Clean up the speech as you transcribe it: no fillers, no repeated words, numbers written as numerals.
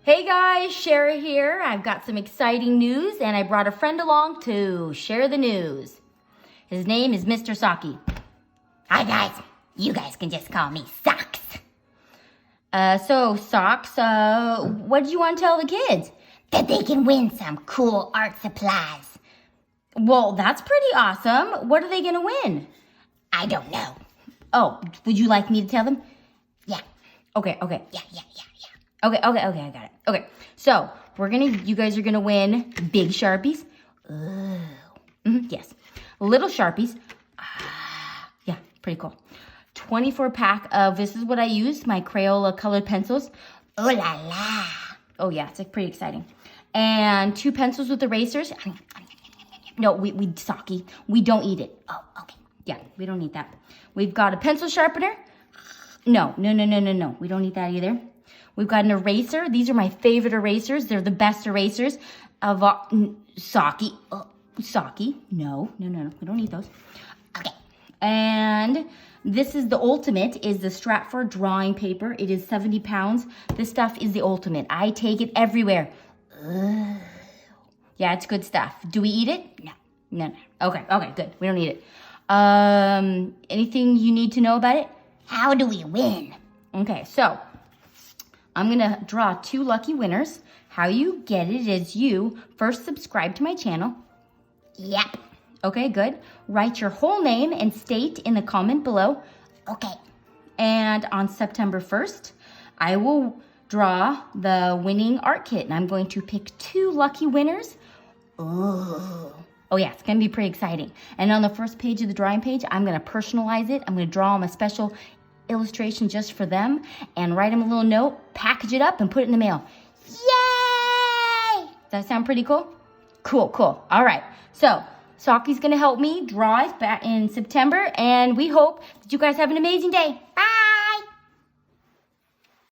Hey guys, Shara here. I've got some exciting news and I brought a friend along to share the news. His name is Mr. Saki. Hi guys, you guys can just call me Socks. Socks, what do you want to tell the kids? That they can win some cool art supplies. Well, that's pretty awesome. What are they gonna win? I don't know. Oh, would you like me to tell them? Yeah. Okay. Yeah. Okay, I got it. Okay, so you guys are gonna win big Sharpies. Ooh. Yes. Little Sharpies. Yeah, pretty cool. 24 pack of, this is what I use, my Crayola colored pencils. Ooh la la. Oh yeah, it's like pretty exciting. And 2 pencils with erasers. No, we Saki, we don't eat it. Oh, okay. Yeah, we don't need that. We've got a pencil sharpener. No, we don't need that either. We've got an eraser. These are my favorite erasers. They're the best erasers of Saki. Saki. No, we don't need those. Okay. And this is the ultimate, is the Stratford drawing paper. It is 70 pounds. This stuff is the ultimate. I take it everywhere. Ooh. Yeah, it's good stuff. Do we eat it? No. Okay, good. We don't need it. Anything you need to know about it? How do we win? Okay, so I'm gonna draw 2 lucky winners. How you get it is you first subscribe to my channel. Yep. Okay, good. Write your whole name and state in the comment below. Okay. And on September 1st, I will draw the winning art kit, and I'm going to pick 2 lucky winners. Ooh. Oh yeah, it's gonna be pretty exciting. And on the first page of the drawing page, I'm gonna personalize it. I'm gonna draw them a special illustration just for them and write them a little note, package it up, and put it in the mail. Yay! Does that sound pretty cool? Cool. All right, so Saki's gonna help me draw it back in September, and we hope that you guys have an amazing day. Bye!